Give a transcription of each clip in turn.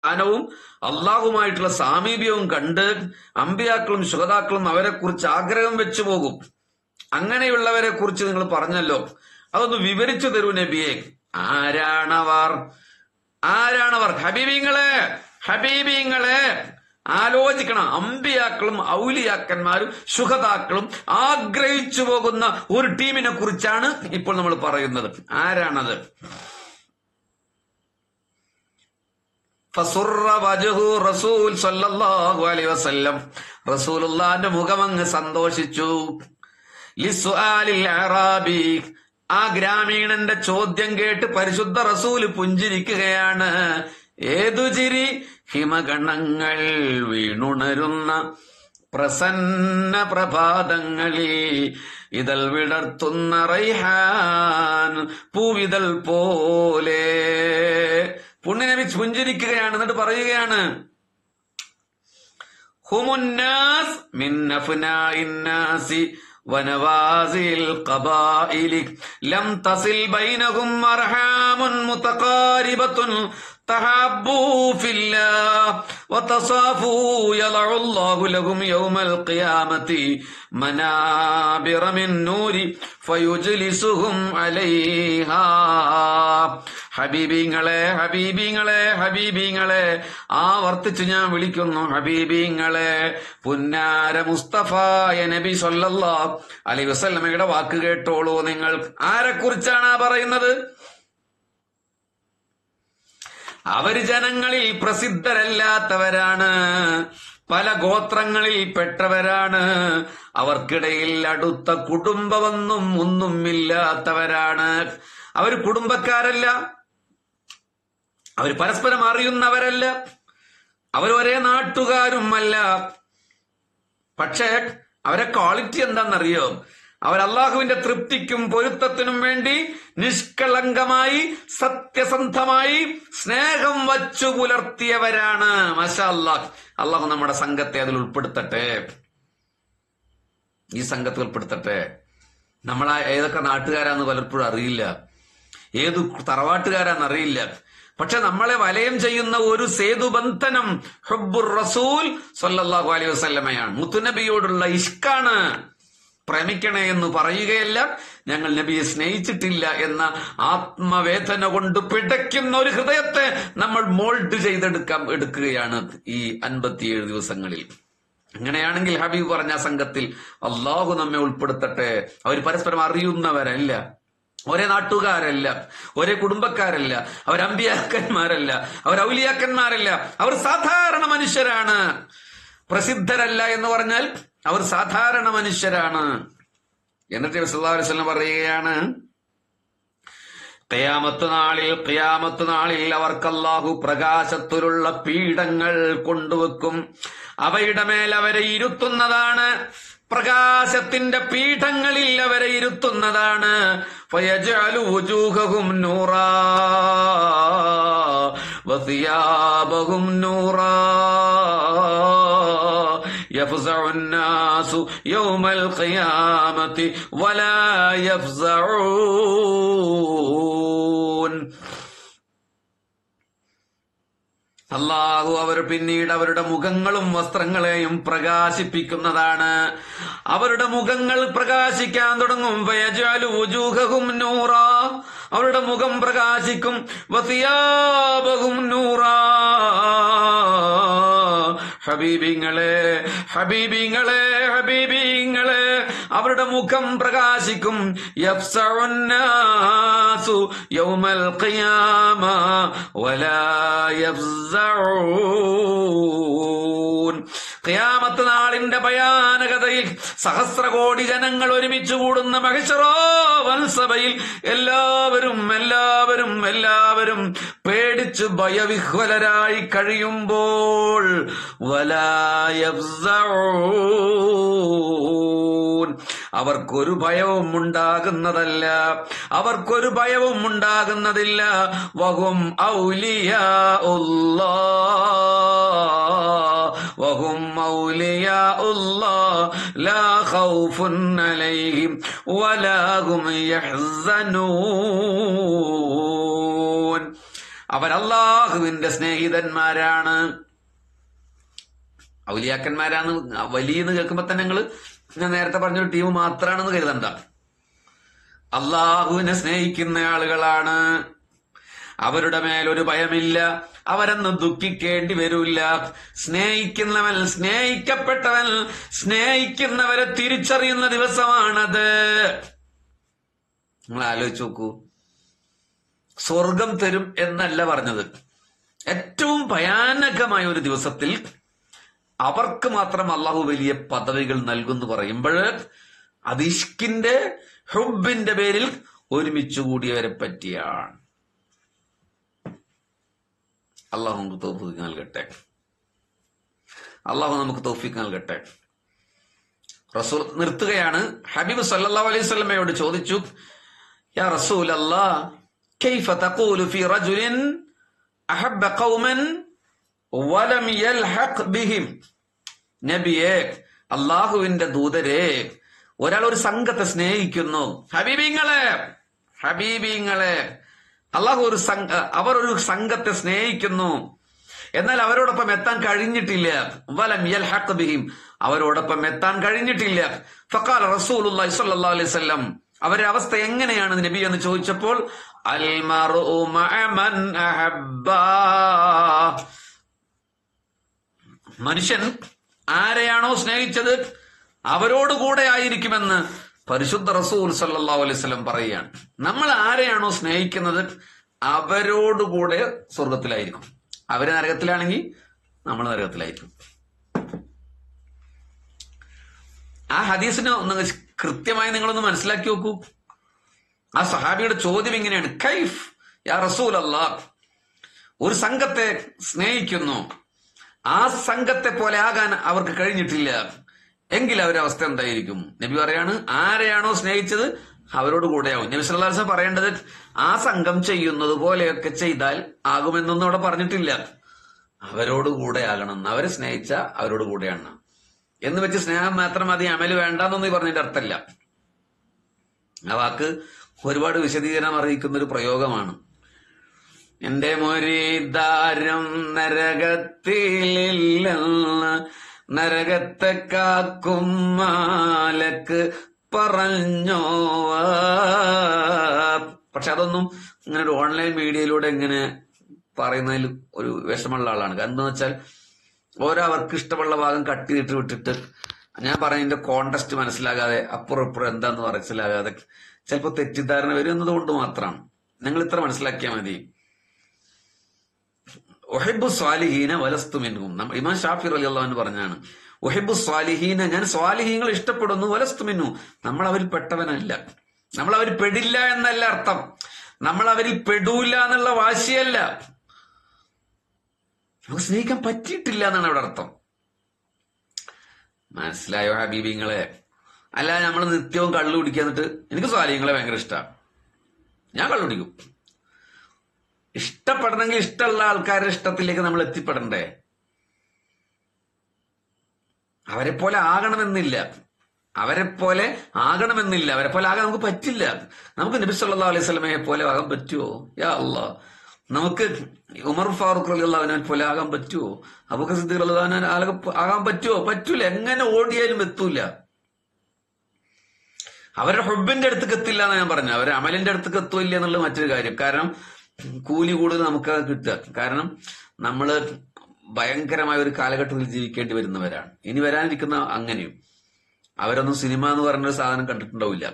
സ്ഥാനവും അള്ളാഹുമായിട്ടുള്ള സാമീപ്യവും കണ്ട് അമ്പിയാക്കളും ശുഹദാക്കളും അവരെ കുറിച്ച് ആഗ്രഹം വെച്ചു പോകും. അങ്ങനെയുള്ളവരെ കുറിച്ച് നിങ്ങൾ പറഞ്ഞല്ലോ, അതൊന്ന് വിവരിച്ചു തരൂ നബിയെ. ആരാണവർ? ഹബീബിങ്ങളെ ആലോചിക്കണം. അമ്പിയാക്കളും ഔലിയാക്കന്മാരും ശുഹദാക്കളും ആഗ്രഹിച്ചു പോകുന്ന ഒരു ടീമിനെ കുറിച്ചാണ് ഇപ്പോൾ നമ്മൾ പറയുന്നത്. ആരാണത്? ഫസുറ വജ്ഹു റസൂൽ സല്ലല്ലാഹു അലൈഹി വസല്ലം, റസൂലുള്ളാഹിന്റെ മുഖമങ്ങ് സന്തോഷിച്ചു. ലിസ്സുആലിൽ അറാബി, ആ ഗ്രാമീണന്റെ ചോദ്യം കേട്ട് പരിശുദ്ധ റസൂല് പുഞ്ചിരിക്കുകയാണ്. ഏതു ചിരി? ഹിമഗണങ്ങൾ വീണുണരുന്ന പ്രസന്ന പ്രഭാതങ്ങളിൽ ഇതൾ വിടർത്തുന്ന റൈഹാൻ പൂവിതൾ പോലെ. പുണ്യനബി പുഞ്ചിരിക്കുകയാണ്. എന്നിട്ട് പറയുകയാണ്, ഹുമുന്നാസ് മിൻ അഫ്നാഇൻ നാസി വനവാസിൽ ഖബായിലി ലം തസിൽ ബൈനഹും അർഹാമുൻ മുതഖാരിബത്തുൻ തഹബ്ബൂ ഫില്ലാഹ് വതസാഫൂ യലഉല്ലാഹു ലഹും യൗമൽ ഖിയാമത്തി മനാബിറ മിൻ നൂരി ഫയുജ്ലിസുഹും അലൈഹാ. ഹബീബിങ്ങളെ ആവർത്തിച്ച് ഞാൻ വിളിക്കുന്നു. ഹബീബിങ്ങളെ, പുന്നാര മുസ്തഫായ നബി സല്ലല്ലാഹു അലൈഹി വസല്ലമയുടെ വാക്ക് കേട്ടോളൂ. നിങ്ങൾ ആരെക്കുറിച്ചാണ് പറയുന്നത്? അവര് ജനങ്ങളിൽ പ്രസിദ്ധരല്ലാത്തവരാണ്, പല ഗോത്രങ്ങളിൽ പെട്ടവരാണ്, അവർക്കിടയിൽ അടുത്ത ഒന്നും ഇല്ലാത്തവരാണ്. അവർ കുടുംബക്കാരല്ല, അവർ പരസ്പരം അറിയുന്നവരല്ല, അവർ ഒരേ നാട്ടുകാരുമല്ല. പക്ഷേ അവരെ ക്വാളിറ്റി എന്താണെന്നറിയോ? അവർ അള്ളാഹുവിന്റെ തൃപ്തിക്കും പൊരുത്തത്തിനും വേണ്ടി നിഷ്കളങ്കമായി സത്യസന്ധമായി സ്നേഹം വച്ചു പുലർത്തിയവരാണ്. മാഷാ അല്ലാഹ്. അള്ളാഹു നമ്മുടെ സംഘത്തെ അതിൽ ഉൾപ്പെടുത്തട്ടെ, ഈ സംഘത്തിൽ ഉൾപ്പെടുത്തട്ടെ. നമ്മളാ ഏതൊക്കെ നാട്ടുകാരാന്ന് പലപ്പോഴും അറിയില്ല, ഏതു തറവാട്ടുകാരാന്ന് അറിയില്ല. പക്ഷെ നമ്മളെ വലയം ചെയ്യുന്ന ഒരു സേതുബന്ധനം ഹുബ്ബുർ റസൂൽ സല്ലല്ലാഹു അലൈഹി വസല്ലമയാണ്. മുത്തുനബിയോടുള്ള ഇഷ്കാണ്. പ്രേമിക്കണേ എന്ന് പറയുകയല്ല, ഞങ്ങൾ നബിയെ സ്നേഹിച്ചിട്ടില്ല എന്ന ആത്മവേദന കൊണ്ട് പിടയ്ക്കുന്ന ഒരു ഹൃദയത്തെ നമ്മൾ മോൾഡ് എടുക്കുകയാണ് ഈ 57 ദിവസങ്ങളിൽ. അങ്ങനെയാണെങ്കിൽ ഹബീബ് പറഞ്ഞ സംഘത്തിൽ അള്ളാഹു നമ്മെ ഉൾപ്പെടുത്തട്ടെ. അവർ പരസ്പരം അറിയുന്നവരല്ല, ഒരേ നാട്ടുകാരല്ല, ഒരേ കുടുംബക്കാരല്ല, അവർ അമ്പിയാക്കന്മാരല്ല, അവർ ഔലിയാക്കന്മാരല്ല, അവർ സാധാരണ മനുഷ്യരാണ്. പ്രസിദ്ധരല്ല എന്ന് പറഞ്ഞാൽ അവർ സാധാരണ മനുഷ്യരാണ്. എന്നിട്ട് സല്ലല്ലാഹു അലൈഹി വസല്ലം പറയുകയാണ്, ഖിയാമത്ത് നാളിൽ അവർക്ക് അല്ലാഹു പ്രകാശത്തിലുള്ള പീഠങ്ങൾ കൊണ്ടുവെക്കും. അവയുടെ മേൽ അവരെ ഇരുത്തുന്നതാണ്, പ്രകാശത്തിന്റെ പീഠങ്ങളിൽ അവരെ ഇരുത്തുന്നതാണ്. ഫയജ്അലു വുജൂഹഹും നൂറാ വസിയാബഹും നൂറാ യഫ്സഉൻ നാസു യൗമൽ ഖിയാമത്തി വലാ യഫ്സഊൻ. അല്ലാഹു അവർ പിന്നീട് അവരുടെ മുഖങ്ങളും വസ്ത്രങ്ങളെയും പ്രകാശിപ്പിക്കുന്നതാണ്. അവരുടെ മുഖങ്ങൾ പ്രകാശിക്കാൻ തുടങ്ങും. ഫയജ്അലു വുജൂഹഹും നൂറാ, അവരുടെ മുഖം പ്രകാശിക്കും. വസിയാബഹും നൂറാ. ഹബീബിങ്ങളെ അവരുടെ മുഖം പ്രകാശിക്കും. യഫ്സഉൻ നാസു യൗമൽ ഖിയാമ വലാ യഫ്സഊൻ. ഖിയാമത്ത് നാളിന്റെ ഭയാനകതയിൽ സഹസ്രകോടി ജനങ്ങൾ ഒരുമിച്ച് കൂടുന്ന മഹ്ശറോ വൻസഭയിൽ എല്ലാവരും പേടിച്ച് ഭയവിഹ്വലരായി കഴിയുമ്പോൾ വലാ യഫ്സഊൻ, അവർക്കൊരു ഭയവും ഉണ്ടാകുന്നതില്ല. വഹും ഔലിയാഉല്ലാഹ് ലാ ഖൗഫുൻ അലൈഹിം വലാ ഹും യഹ്സനൂൻ. അവരല്ലാഹുവിന്റെ സ്നേഹിതന്മാരാണ്. ഔലിയാക്കന്മാരാണ് വലിയെന്ന് കേൾക്കുമ്പോ തന്നെ ഞാൻ നേരത്തെ പറഞ്ഞൊരു ടീം മാത്രമാണെന്ന് കരുതണ്ട. അള്ളാഹുവിനെ സ്നേഹിക്കുന്ന ആളുകളാണ്. അവരുടെ മേലൊരു ഭയമില്ല, അവരൊന്നും ദുഃഖിക്കേണ്ടി വരില്ല. സ്നേഹിക്കുന്നവൻ, സ്നേഹിക്കപ്പെട്ടവൻ സ്നേഹിക്കുന്നവരെ തിരിച്ചറിയുന്ന ദിവസമാണത്. നിങ്ങൾ ആലോചിച്ച് നോക്കൂ. സ്വർഗം തരും എന്നല്ല പറഞ്ഞത്. ഏറ്റവും ഭയാനകമായ ഒരു ദിവസത്തിൽ അവർക്ക് മാത്രം അള്ളാഹു വലിയ പദവികൾ നൽകുന്നു പറയുമ്പോൾ അത് ഇഷ്കിന്റെ ഹുബിന്റെ പേരിൽ ഒരുമിച്ച് കൂടിയവരെ പറ്റിയാണ്. അള്ളാഹു നമുക്ക് തൗഫീഖ് നൽകട്ടെ. അള്ളാഹു നമുക്ക് തൗഫീഖ് നൽകട്ടെ. റസൂൽ നിർത്തുകയാണ്. ഹബീബ് സല്ലല്ലാഹു അലൈഹി വസല്ലമയോട് ചോദിച്ചു, യാ റസൂലല്ലാഹ് കൈഫ തഖൂലു ഫീ റജുലിൻ അഹബ്ബ ഖൗമൻ വലം യൽഹഖ് ബിഹിം. നബിയെ, അള്ളാഹുവിന്റെ ദൂതരെ, ഒരാൾ ഒരു സംഘത്തെ സ്നേഹിക്കുന്നു. ഹബീബിങ്ങളെ അള്ളാഹു അവർ ഒരു സംഘത്തെ സ്നേഹിക്കുന്നു, എന്നാൽ അവരോടൊപ്പം എത്താൻ കഴിഞ്ഞിട്ടില്ല. വലം യൽഹഖ് ബിഹിം, അവരോടൊപ്പം എത്താൻ കഴിഞ്ഞിട്ടില്ല. ഫഖാല റസൂലുള്ളാഹി സ്വല്ലല്ലാഹു അലൈഹി വസല്ലം, അവരുടെ അവസ്ഥ എങ്ങനെയാണ് നബി എന്ന് ചോദിച്ചപ്പോൾ, അൽ മർഉ മഅ മൻ അഹബ്ബ, മനുഷ്യൻ ആരെയാണോ സ്നേഹിച്ചത് അവരോടുകൂടെ ആയിരിക്കുമെന്ന് പരിശുദ്ധ റസൂൽ സല്ലല്ലാഹു അലൈഹി വസല്ലം പറയുകയാണ്. നമ്മൾ ആരെയാണോ സ്നേഹിക്കുന്നത് അവരോടുകൂടെ സ്വർഗത്തിലായിരിക്കും. അവര് നരകത്തിലാണെങ്കിൽ നമ്മൾ നരകത്തിലായിരിക്കും. ആ ഹദീസിനെ ഒന്ന് കൃത്യമായി നിങ്ങളൊന്ന് മനസ്സിലാക്കി നോക്കൂ. ആ സഹാബിയുടെ ചോദ്യം ഇങ്ങനെയാണ്, കൈഫ് യാ റസൂലല്ലാഹ്, ഒരു സംഘത്തെ സ്നേഹിക്കുന്നു, ആ സംഘത്തെ പോലെ ആകാൻ അവർക്ക് കഴിഞ്ഞിട്ടില്ല, എങ്കിൽ അവരുടെ അവസ്ഥ എന്തായിരിക്കും? നബി പറയാണ്, ആരെയാണോ സ്നേഹിച്ചത് അവരോട് കൂടെയാവും. നബി സല്ലല്ലാഹു അലൈഹി വസല്ലം പറയേണ്ടത് ആ സംഘം ചെയ്യുന്നത് പോലെയൊക്കെ ചെയ്താൽ ആകുമെന്നൊന്നും അവിടെ പറഞ്ഞിട്ടില്ല. അവരോട് കൂടെ ആകണം, അവരെ സ്നേഹിച്ച അവരോട് കൂടെയാണ് എന്ന് വെച്ച് സ്നേഹം മാത്രം മതി, അമല് വേണ്ടെന്നൊന്നും പറഞ്ഞതിന്റെ അർത്ഥമല്ല. ആ വാക്ക് ഒരുപാട് വിശദീകരണം അറിയിക്കുന്ന ഒരു പ്രയോഗമാണ്. എന്റെ മുരീദാരം നരകത്തിലില്ലെന്ന് നരകത്തെ കാക്കും മാലക്ക് പറഞ്ഞോ. പക്ഷെ അതൊന്നും ഇങ്ങനെ ഒരു ഓൺലൈൻ മീഡിയയിലൂടെ ഇങ്ങനെ പറയുന്നതിൽ ഒരു വിഷമമുള്ള ആളാണ്. കാരണം എന്താ വെച്ചാൽ ഓരോ അവർക്ക് ഇഷ്ടമുള്ള ഭാഗം കട്ട് ചെയ്തിട്ട് വിട്ടിട്ട് ഞാൻ പറയുന്നതിന്റെ കോണ്ടസ്റ്റ് മനസ്സിലാകാതെ അപ്പുറം ഇപ്പുറം എന്താന്ന് മനസ്സിലാകാതെ ചിലപ്പോൾ തെറ്റിദ്ധാരണ വരും എന്നതുകൊണ്ട് മാത്രമാണ്. നിങ്ങൾ ഇത്ര മനസ്സിലാക്കിയാൽ മതി. ഒഹിബു സ്വാലിഹീന വലസ്തു മിൻഹും, ഇമാം ഷാഫി റളിയല്ലാഹു അൻഹു പറഞ്ഞാണ്, ഒഹിബു സ്വാലിഹീന, ഞാൻ സ്വാലിഹീങ്ങൾ ഇഷ്ടപ്പെടുന്നു, വലസ്തു മിൻഹും, നമ്മൾ അവരിൽ പെട്ടവനല്ല. നമ്മൾ അവരിൽ പെടില്ല എന്നല്ല അർത്ഥം, നമ്മൾ അവരിൽ പെടൂല എന്നുള്ള വാശിയല്ല, നമുക്ക് സ്നേഹിക്കാൻ പറ്റിയിട്ടില്ല എന്നാണ് അവിടെ അർത്ഥം. മനസ്സിലായോ ഹബീബിങ്ങളെ? അല്ല നമ്മൾ നിത്യവും കള്ളു കുടിക്കുക, എന്നിട്ട് എനിക്ക് സ്വാലിഹീങ്ങളെ ഭയങ്കര ഇഷ്ടമാണ്, ഞാൻ കള്ളു കുടിക്കും. ഇഷ്ടപ്പെടണമെങ്കിൽ ഇഷ്ടമുള്ള ആൾക്കാരുടെ ഇഷ്ടത്തിലേക്ക് നമ്മൾ എത്തിപ്പെടണ്ടേ? അവരെ പോലെ ആകണമെന്നില്ല, അവരെ പോലെ ആകാൻ നമുക്ക് പറ്റില്ല. നമുക്ക് നബി സല്ലല്ലാഹു അലൈഹി വസല്ലമയെ പോലെ ആകാൻ പറ്റുമോ? യാ അല്ലാഹ്, നമുക്ക് ഉമർ ഫാറൂഖ് റളിയല്ലാഹു അൻഹു പോലെ ആകാൻ പറ്റുമോ? അബൂബക്കർ സിദ്ദീഖ് റളിയല്ലാഹു അൻഹു ആകാൻ പറ്റുമോ? പറ്റൂല. എങ്ങനെ ഓടിയാലും എത്തൂല. അവരുടെ ഹുബിന്റെ അടുത്തേക്ക് എത്തില്ല എന്ന് ഞാൻ പറഞ്ഞു. അവരുടെ അമലിന്റെ അടുത്തേക്ക് എത്തൂല്ല എന്നുള്ളത് മറ്റൊരു കാര്യം. കാരണം കൂലി കൂടുതൽ നമുക്ക് കിട്ടുക. കാരണം നമ്മള് ഭയങ്കരമായ ഒരു കാലഘട്ടത്തിൽ ജീവിക്കേണ്ടി വരുന്നവരാണ്. ഇനി വരാനിരിക്കുന്ന അങ്ങനെയും. അവരൊന്നും സിനിമ എന്ന് പറഞ്ഞൊരു സാധനം കണ്ടിട്ടുണ്ടാവില്ല.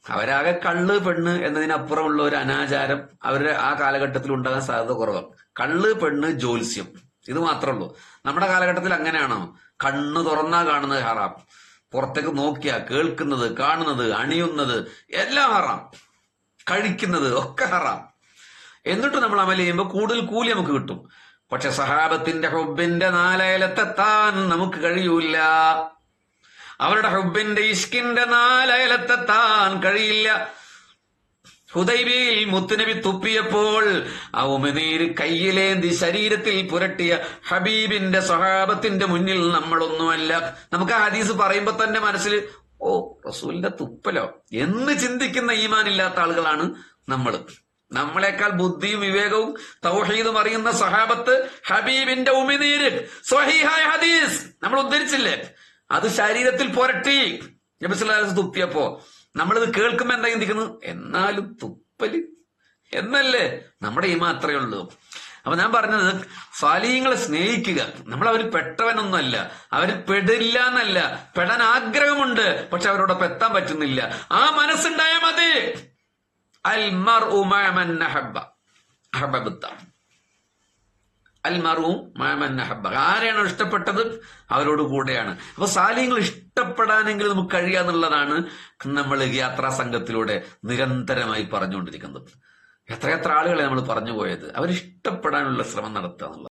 അവരാകെ കള്ള് പെണ്ണ് എന്നതിനപ്പുറമുള്ള ഒരു അനാചാരം അവരുടെ ആ കാലഘട്ടത്തിൽ ഉണ്ടാകാൻ സാധ്യത കുറവാണ്. കള്ള് പെണ്ണ് ജ്യോത്സ്യം, ഇത് മാത്രമേ ഉള്ളൂ. നമ്മുടെ കാലഘട്ടത്തിൽ അങ്ങനെയാണോ? കണ്ണ് തുറന്നാ കാണുന്നത് ഹറാം, പുറത്തേക്ക് നോക്കിയാ കേൾക്കുന്നത്, കാണുന്നത്, അണിയുന്നത് എല്ലാം ഹറാം, കഴിക്കുന്നത് ഒക്കെ ഹറാം. എന്നിട്ട് നമ്മൾ അമൽ ചെയ്യുമ്പോൾ കൂടുതൽ കൂലി നമുക്ക് കിട്ടും. പക്ഷെ സഹാബത്തിന്റെ ഹുബിന്റെ നാലയലത്തെത്താൻ നമുക്ക് കഴിയൂല. അവരുടെ ഹുബിന്റെ ഇഷ്കിന്റെ നാലയലത്തെത്താൻ കഴിയില്ല. ഹുദൈബിയിൽ മുത്തുനബി തുപ്പിയപ്പോൾ ആ ഉമിനീര് കയ്യിലേന്തി ശരീരത്തിൽ പുരട്ടിയ ഹബീബിന്റെ സഹാബത്തിന്റെ മുന്നിൽ നമ്മളൊന്നുമല്ല. നമുക്ക് ആ ഹദീസ് പറയുമ്പോ തന്നെ മനസ്സിൽ ഓ റസൂലിന്റെ തുപ്പലോ എന്ന് ചിന്തിക്കുന്ന ഈമാനില്ലാത്ത ആളുകളാണ് നമ്മൾ. നമ്മളെക്കാൾ ബുദ്ധിയും വിവേകവും തൗഹീദും അറിയുന്ന സഹാബത്ത് ഹബീബിന്റെ ഉമിനീര് സ്വഹീഹായ ഹദീസ് നമ്മൾ ഉദ്ധരിച്ചില്ലേ, അത് ശരീരത്തിൽ പുരട്ടി നബി സല്ലല്ലാഹു അലൈഹി വസല്ലം തുപ്പിയപ്പോ നമ്മളിത് കേൾക്കുമ്പോ എന്താ ചിന്തിക്കുന്നു, എന്നാലും തുപ്പല് എന്നല്ലേ, നമ്മുടെ ഈ മാത്രമേ ഉള്ളൂ. അപ്പൊ ഞാൻ പറഞ്ഞത് സാലിഹ്യങ്ങളെ സ്നേഹിക്കുക. നമ്മൾ അവർ പെട്ടവനൊന്നുമല്ല, അവർ പെടില്ല എന്നല്ല, പെടാൻ ആഗ്രഹമുണ്ട്, പക്ഷെ അവരോടൊപ്പം എത്താൻ പറ്റുന്നില്ല. ആ മനസ്സുണ്ടായാൽ മതി. അൽ മർഉ മഅ മൻ അഹബ്ബ അഹബബ്ത, അൽ മർഉ മഅ മൻ അഹബ്ബ, ആരെയാണോ ഇഷ്ടപ്പെട്ടത് അവരോട് കൂടെയാണ്. അപ്പൊ സാലിഹ്യങ്ങൾ ഇഷ്ടപ്പെടാനെങ്കിലും നമുക്ക് കഴിയാന്നുള്ളതാണ് നമ്മൾ യാത്രാ സംഘത്തിലൂടെ നിരന്തരമായി പറഞ്ഞുകൊണ്ടിരിക്കുന്നത്. എത്രയെത്ര ആളുകളെ നമ്മൾ പറഞ്ഞു പോയത്, അവരിഷ്ടപ്പെടാനുള്ള ശ്രമം നടത്തുക എന്നുള്ളത്.